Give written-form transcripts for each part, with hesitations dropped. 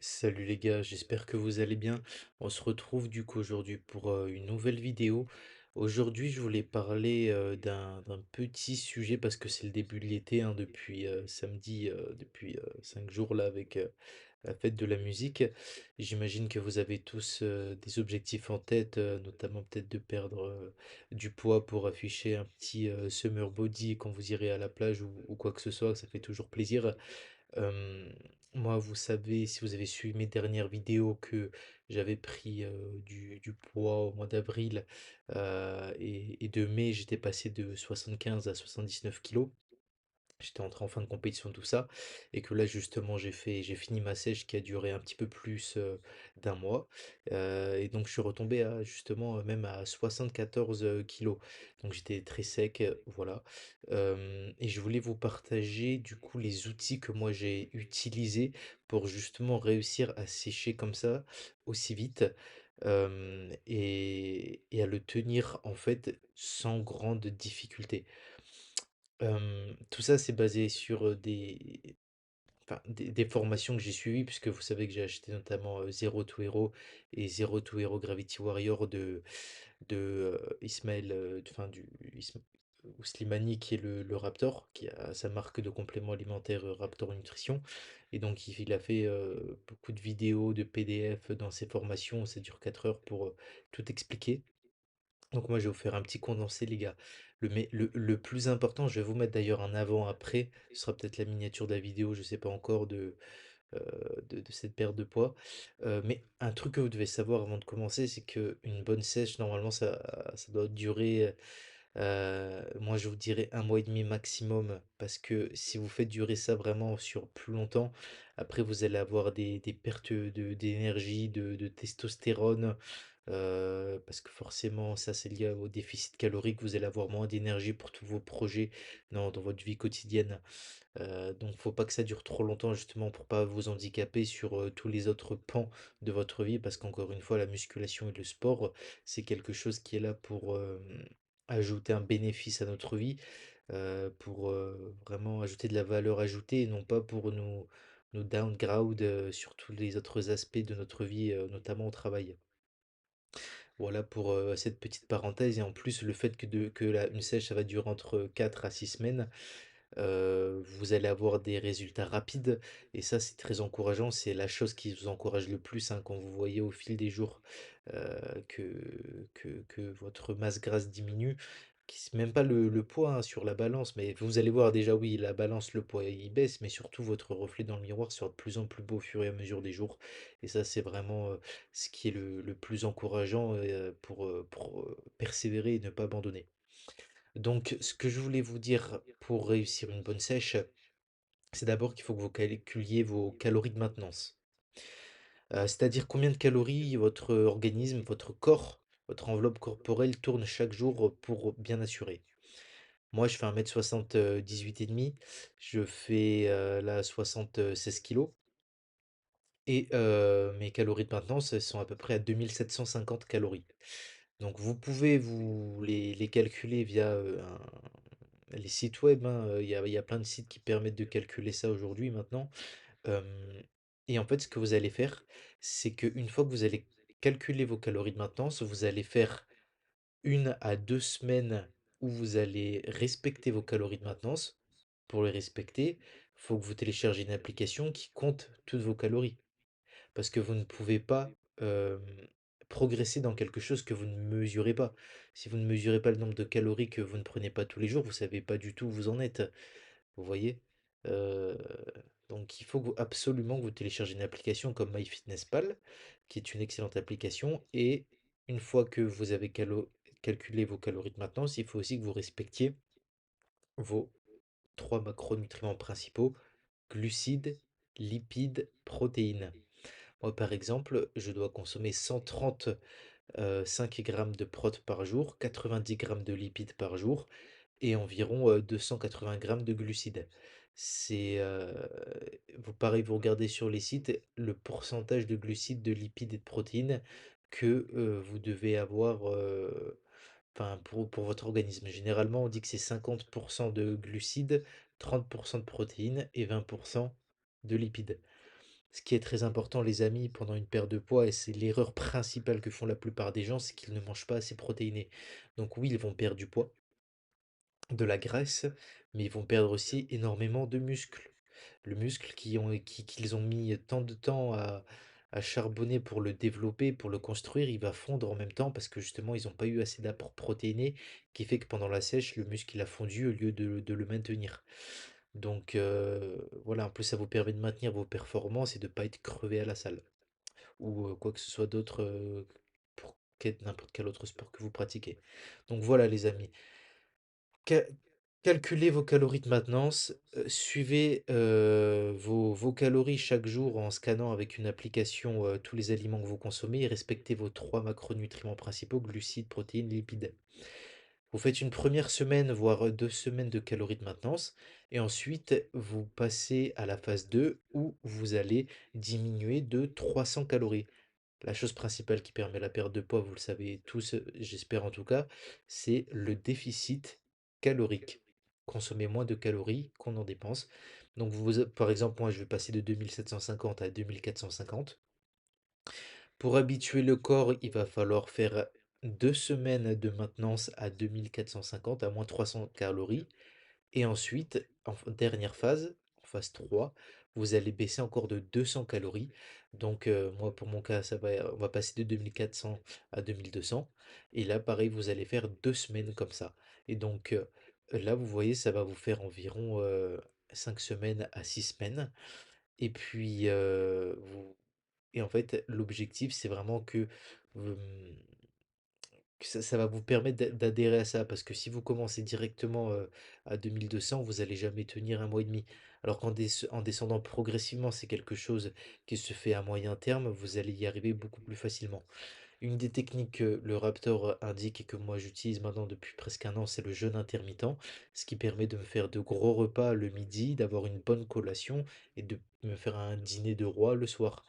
Salut les gars, j'espère que vous allez bien. On se retrouve du coup aujourd'hui pour une nouvelle vidéo. Aujourd'hui, je voulais parler d'un petit sujet parce que c'est le début de l'été hein, depuis samedi, depuis 5 jours là avec la fête de la musique. J'imagine que vous avez tous des objectifs en tête, notamment peut-être de perdre du poids pour afficher un petit summer body quand vous irez à la plage ou quoi que ce soit, ça fait toujours plaisir. Hem, Moi, vous savez, si vous avez suivi mes dernières vidéos, que j'avais pris, du poids au mois d'avril, et de mai, j'étais passé de 75 à 79 kilos. J'étais entré en fin de compétition, tout ça, et que là justement j'ai fini ma sèche qui a duré un petit peu plus d'un mois, et donc je suis retombé à justement même à 74 kilos. Donc j'étais très sec, voilà. Et je voulais vous partager du coup les outils que moi j'ai utilisés pour justement réussir à sécher comme ça aussi vite, et à le tenir en fait sans grande difficulté. Tout ça, c'est basé sur, des formations que j'ai suivies puisque vous savez que j'ai acheté notamment, Zero to Hero et Zero to Hero Gravity Warrior de Ismaël, enfin du Ism ou Slimani qui est le Raptor, qui a sa marque de compléments alimentaires, Raptor Nutrition, et donc il a fait, beaucoup de vidéos, de PDF dans ses formations. Ça dure 4 heures pour, tout expliquer. Donc moi, je vais vous faire un petit condensé, les gars. Le plus important, je vais vous mettre d'ailleurs un avant-après. Ce sera peut-être la miniature de la vidéo, je sais pas encore, de cette perte de poids. Mais un truc que vous devez savoir avant de commencer, c'est qu'une bonne sèche, normalement, ça doit durer, moi, je vous dirais un mois et demi maximum. Parce que si vous faites durer ça vraiment sur plus longtemps, après, vous allez avoir des pertes d'énergie, de testostérone. Parce que forcément, ça, c'est lié au déficit calorique. Vous allez avoir moins d'énergie pour tous vos projets dans votre vie quotidienne. Donc, faut pas que ça dure trop longtemps, justement, pour pas vous handicaper sur tous les autres pans de votre vie. Parce qu'encore une fois, la musculation et le sport, c'est quelque chose qui est là pour ajouter un bénéfice à notre vie, pour vraiment ajouter de la valeur ajoutée et non pas pour nous downgrade sur tous les autres aspects de notre vie, notamment au travail. Voilà pour, cette petite parenthèse, et en plus le fait une sèche, ça va durer entre 4 à 6 semaines, vous allez avoir des résultats rapides, et ça, c'est très encourageant. C'est la chose qui vous encourage le plus, hein, quand vous voyez au fil des jours, que votre masse grasse diminue, qui c'est même pas le poids, hein, sur la balance, mais vous allez voir déjà, oui, la balance, le poids, il baisse, mais surtout votre reflet dans le miroir sera de plus en plus beau au fur et à mesure des jours, et ça, c'est vraiment, ce qui est le plus encourageant, pour persévérer et ne pas abandonner. Donc, ce que je voulais vous dire pour réussir une bonne sèche, c'est d'abord qu'il faut que vous calculiez vos calories de maintenance. C'est-à-dire combien de calories votre organisme, votre corps, votre enveloppe corporelle tourne chaque jour pour bien assurer. Moi, je fais 1,78 m et demi, je fais là 76 kilos, et mes calories de maintenance, elles sont à peu près à 2 750 calories. Donc vous pouvez vous les calculer via, les sites web, hein, il y a plein de sites qui permettent de calculer ça aujourd'hui maintenant. Hem Et en fait, ce que vous allez faire, c'est qu'une fois que vous allez calculer vos calories de maintenance, vous allez faire 1 à 2 semaines où vous allez respecter vos calories de maintenance. Pour les respecter, il faut que vous téléchargez une application qui compte toutes vos calories. Parce que vous ne pouvez pas, progresser dans quelque chose que vous ne mesurez pas. Si vous ne mesurez pas le nombre de calories que vous ne prenez pas tous les jours, vous savez pas du tout où vous en êtes. Vous voyez? Heu, donc il faut que vous absolument que vous téléchargez une application comme MyFitnessPal, qui est une excellente application, et une fois que vous avez calculé vos calories de maintenance, il faut aussi que vous respectiez vos 3 macronutriments principaux: glucides, lipides, protéines. Moi, par exemple, je dois consommer 130 5 grammes de prot par jour, 90 grammes de lipides par jour et environ 280 grammes de glucides. C'est vous pareil, vous regardez sur les sites le pourcentage de glucides, de lipides et de protéines que vous devez avoir, enfin pour votre organisme. Généralement, on dit que c'est 50% de glucides, 30% de protéines et 20% de lipides. Ce qui est très important, les amis, pendant une perte de poids, et c'est l'erreur principale que font la plupart des gens, c'est qu'ils ne mangent pas assez protéiné. Donc oui, ils vont perdre du poids, de la graisse, mais ils vont perdre aussi énormément de muscles. Le muscle qu'ils ont mis tant de temps à charbonner pour le développer, pour le construire, il va fondre en même temps parce que justement, ils n'ont pas eu assez d'apport protéiné, qui fait que pendant la sèche, le muscle il a fondu au lieu de le maintenir. Donc voilà, en plus ça vous permet de maintenir vos performances et de ne pas être crevé à la salle ou quoi que ce soit d'autre pour n'importe quel autre sport que vous pratiquez. Donc voilà les amis, Ca- calculez vos calories de maintenance, suivez vos calories chaque jour en scannant avec une application tous les aliments que vous consommez et respectez vos trois macronutriments principaux, glucides, protéines, lipides. Vous faites une première semaine, voire 2 semaines de calories de maintenance, et ensuite vous passez à la phase 2 où vous allez diminuer de 300 calories. La chose principale qui permet la perte de poids, vous le savez tous, j'espère en tout cas, c'est le déficit calorique. Consommer moins de calories qu'on en dépense. Donc, par exemple, moi, je vais passer de 2750 à 2450. Pour habituer le corps, il va falloir faire 2 semaines de maintenance à 2450, à moins 300 calories. Et ensuite, dernière phase, en phase 3, vous allez baisser encore de 200 calories. Donc, moi, pour mon cas, on va passer de 2400 à 2200. Et là, pareil, vous allez faire 2 semaines comme ça. Et donc, là, vous voyez, ça va vous faire environ 5 semaines à 6 semaines. Et puis, et en fait, l'objectif, c'est vraiment vous- que ça va vous permettre d'adhérer à ça. Parce que si vous commencez directement à 2200, vous allez jamais tenir un mois et demi. Alors en descendant progressivement, c'est quelque chose qui se fait à moyen terme, vous allez y arriver beaucoup plus facilement. Une des techniques que le Raptor indique et que moi j'utilise maintenant depuis presque un an, c'est le jeûne intermittent, ce qui permet de me faire de gros repas le midi, d'avoir une bonne collation et de me faire un dîner de roi le soir.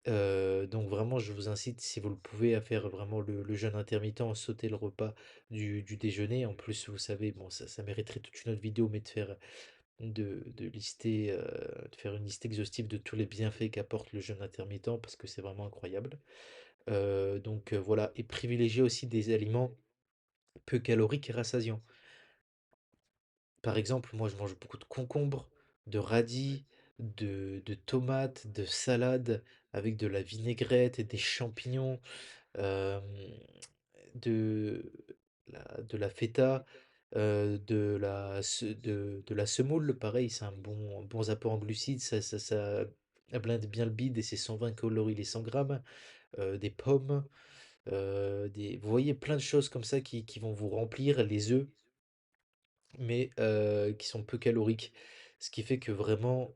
Donc vraiment, je vous incite, si vous le pouvez, à faire vraiment le jeûne intermittent, sauter le repas du déjeuner. En plus, vous savez, bon, ça mériterait toute une autre vidéo, mais de lister, de faire une liste exhaustive de tous les bienfaits qu'apporte le jeûne intermittent, parce que c'est vraiment incroyable. Donc voilà, et privilégier aussi des aliments peu caloriques et rassasiants. Par exemple, moi, je mange beaucoup de concombres, de radis, de tomates, de salades avec de la vinaigrette et des champignons, hem, de de la feta, de la semoule, pareil, c'est un bon apport en glucides, ça blinde bien le bide et c'est 120 calories les 100 grammes, des pommes, vous voyez plein de choses comme ça qui vont vous remplir les œufs mais qui sont peu caloriques. Ce qui fait que vraiment,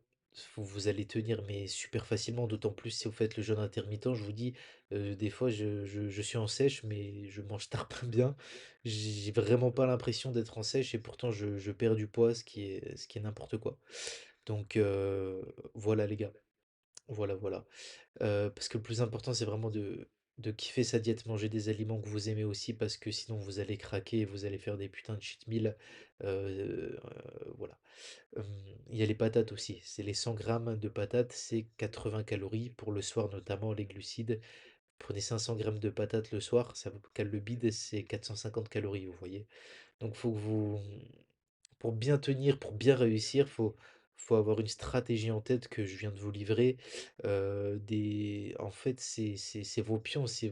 vous allez tenir mais super facilement, d'autant plus si vous faites le jeûne intermittent. Je vous dis, des fois, je suis en sèche, mais je mange tarte bien. J'ai vraiment pas l'impression d'être en sèche et pourtant je perds du poids, ce qui est n'importe quoi. Donc voilà les gars, voilà, voilà. Parce que le plus important, c'est vraiment de kiffer sa diète, manger des aliments que vous aimez aussi, parce que sinon vous allez craquer, vous allez faire des putains de cheat meals. Heu, voilà. Hem, il y a les patates aussi, c'est les 100 grammes de patates, c'est 80 calories pour le soir, notamment les glucides. Prenez 500 grammes de patates le soir, ça vous cale le bide, c'est 450 calories, vous voyez? Donc faut que vous pour bien tenir, pour bien réussir, faut avoir une stratégie en tête que je viens de vous livrer. En fait, c'est vos pions, c'est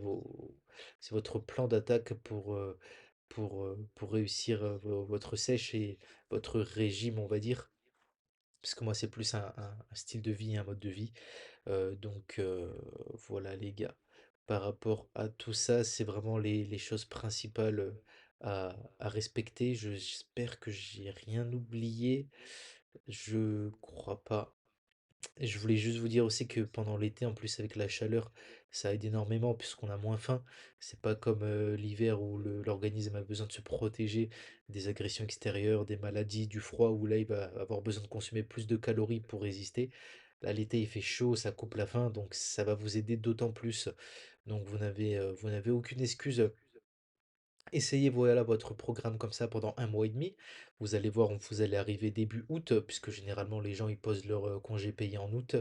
votre plan d'attaque pour réussir votre sèche et votre régime, on va dire. Parce que moi, c'est plus un style de vie, un mode de vie. Donc voilà les gars. Par rapport à tout ça, c'est vraiment les choses principales à respecter. J'espère que j'ai rien oublié. Je crois pas. Et je voulais juste vous dire aussi que pendant l'été, en plus avec la chaleur, ça aide énormément puisqu'on a moins faim. C'est pas comme l'hiver où l'organisme a besoin de se protéger des agressions extérieures, des maladies, du froid, où là il va avoir besoin de consommer plus de calories pour résister. Là, l'été, il fait chaud, ça coupe la faim, donc ça va vous aider d'autant plus. Donc vous n'avez aucune excuse Essayez voilà votre programme comme ça pendant un mois et demi. Vous allez voir, vous allez arriver début août, puisque généralement les gens ils posent leur congé payé en août,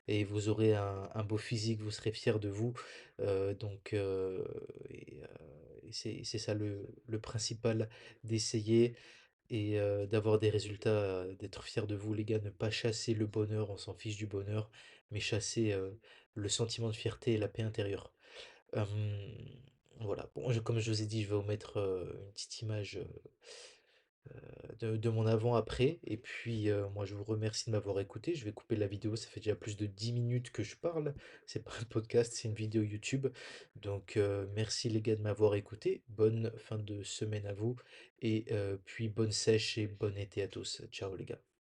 et vous aurez un beau physique, vous serez fier de vous. Donc, et c'est ça le principal, d'essayer et d'avoir des résultats, d'être fier de vous les gars. Ne pas chasser le bonheur, on s'en fiche du bonheur, mais chasser le sentiment de fierté et la paix intérieure. Voilà, bon, comme je vous ai dit, je vais vous mettre une petite image de mon avant-après. Et puis, moi, je vous remercie de m'avoir écouté. Je vais couper la vidéo, ça fait déjà plus de 10 minutes que je parle. C'est pas un podcast, c'est une vidéo YouTube. Donc, merci les gars de m'avoir écouté. Bonne fin de semaine à vous. Et puis, bonne sèche et bon été à tous. Ciao les gars.